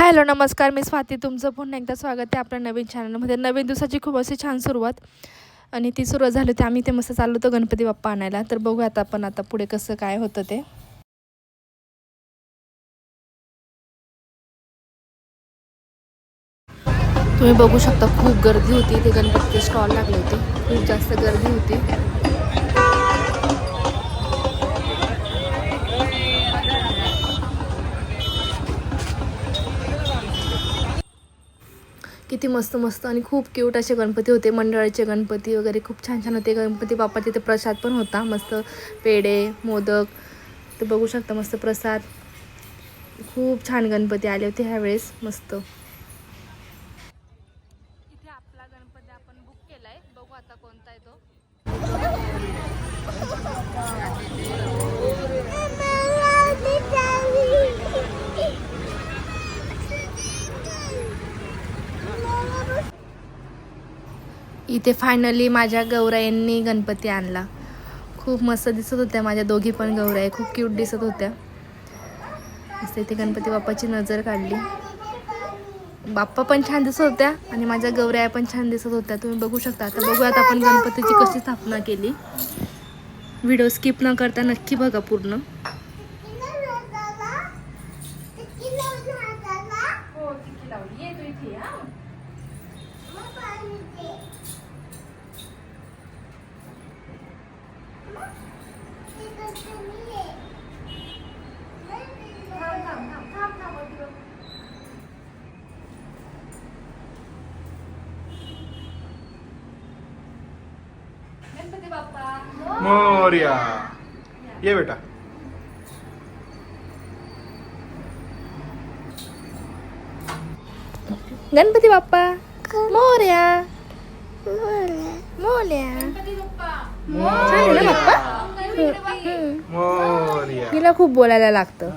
Hello नमस्कार, मी स्वाती. तुमचं पुन्हा एकदा स्वागत आहे आपल्या नवीन चॅनलमध्ये. नवीन दिवसाची खूप अशी छान सुरुवात आणि ती सुरुवात झाली होती. आम्ही ते मस्त चाललो होतो गणपती बाप्पा आणायला. तर बघूयात आपण आता पुढे कसं काय होतं ते. तुम्ही बघू शकता खूप गर्दी होती. ते गणपतीचे स्टॉल लागले होते, खूप जास्त गर्दी होती. किती मस्त मस्त आणि खूप क्यूट असे गणपती होते. मंडळाचे गणपती वगैरे खूप छान छान होते. गणपती बाप्पा तिथे प्रसाद पण होता, मस्त पेढे मोदक. ते बघू शकता मस्त प्रसाद. खूप छान गणपती आले होते ह्यावेळेस. मस्त इथे आपला गणपती आपण बुक केलाय. बघू आता कोणता आहे तो. इथे फायनली माझ्या गौरायांनी गणपती आणला. खूप मस्त दिसत होत्या माझ्या दोघी पण गौराई, खूप क्यूट दिसत होत्या. मस्त इथे गणपती बाप्पाची नजर काढली. बाप्पा पण छान दिसत होत्या आणि माझ्या गौराया पण छान दिसत होत्या. तुम्ही बघू शकता. आता बघूयात आपण गणपतीची कशी स्थापना केली. व्हिडिओ स्किप न करता नक्की बघा पूर्ण. गणपती बाप्पा मोरया. ये बेटा. गणपती बाप्पा मोरया. मोरया. छान आहे ना बाप्पा. मोरया. तिला खूप बोलायला लागतं.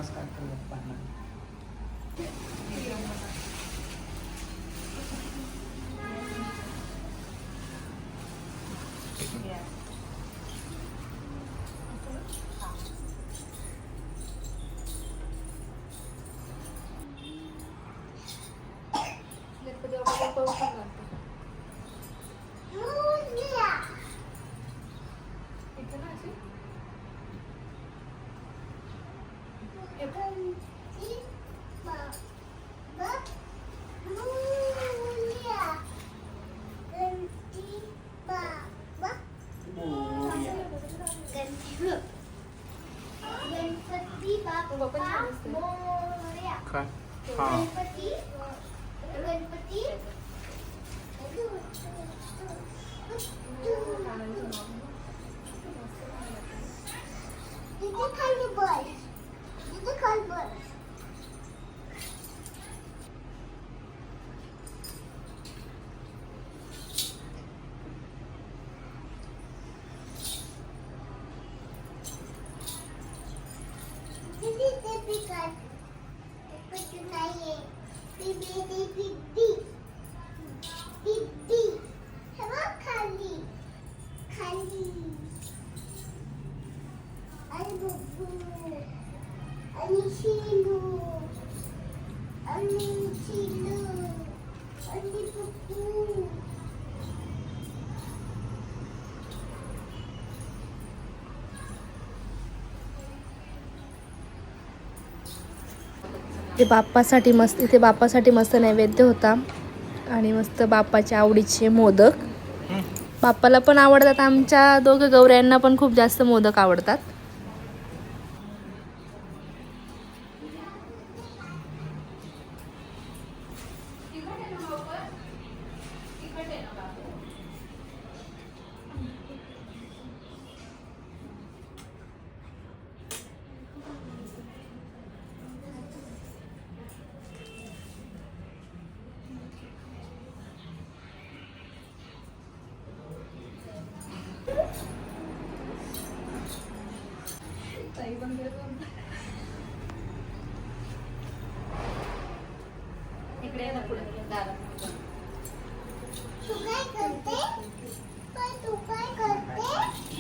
काय? हां. इथे बाप्पासाठी मस्त नैवेद्य होता आणि मस्त बाप्पाच्या आवडीचे मोदक. बाप्पाला पण आवडतात. आमच्या दोघं गौऱ्यांना पण खूप जास्त मोदक आवडतात.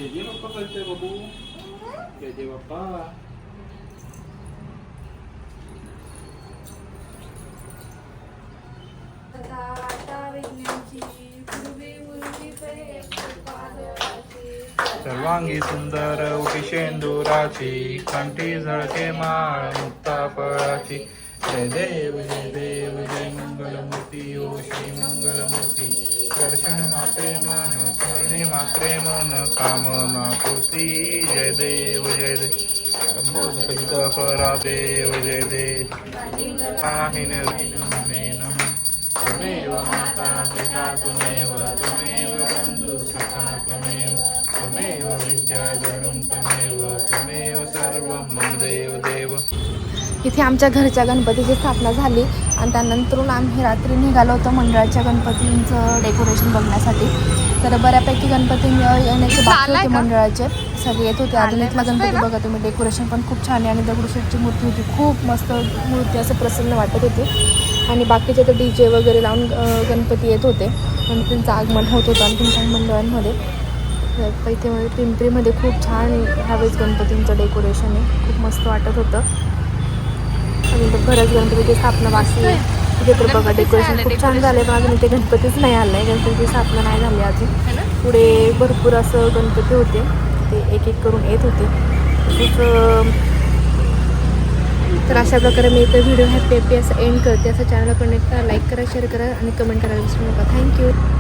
जय बाप्पा करते बाबू. जय बाप्पा. सर्वांगी सुंदर उटी शेंदुराची कंठी झळके माळ मुक्ता फळाची जय देव जय मंगलमूर्ती ओ श्री मंगलमूर्ती दर्शन मात्रे मन स्मरणे मात्रे मन कामना पूर्ती जय देव कलित फरा देव जय देव पाहिन त्वमेव माता पिता त्वमेव बंधु सखा त्वमेव विद्याधरं त्वमेव सर्वं मम देव इथे आमच्या घरच्या गणपतीची स्थापना झाली आणि त्यानंतरून आम्ही रात्री निघालो होतो मंडळाच्या गणपतींचं डेकोरेशन बघण्यासाठी. तर बऱ्यापैकी गणपती येण्याचे बाकी होते मंडळाचे, सगळे येत होते. अजून इथला गणपती बघा तुम्ही, डेकोरेशन पण खूप छान आहे आणि दगडूशेठची मूर्ती होती, खूप मस्त मूर्ती, असं प्रसन्न वाटत होती. आणि बाकीचे तर DJ वगैरे लावून गणपती येत होते आणि त्यांचं आगमन होत होतं आणखी काही मंडळांमध्ये. इथे पिंपरीमध्ये खूप छान ह्यावेळेस गणपतींचं डेकोरेशन आहे, खूप मस्त वाटत होतं. आणि बऱ्याच गणपतीची स्थापना बाकी आहे. तिथे तर बघा डेकोरेशन खूप छान झाले, पण अजून इथे गणपतीच नाही आलं आहे, गणपतीची स्थापना नाही झाली अजून. पुढे भरपूर असं गणपती होते, ते एक एक करून येत होते. तसंच तर अशा प्रकारे मी इथं व्हिडिओ हॅपी असं एंड करते. असं चॅनलला कनेक्ट करा, लाईक करा, शेअर करा आणि कमेंट करायला विसरू नका. थँक्यू.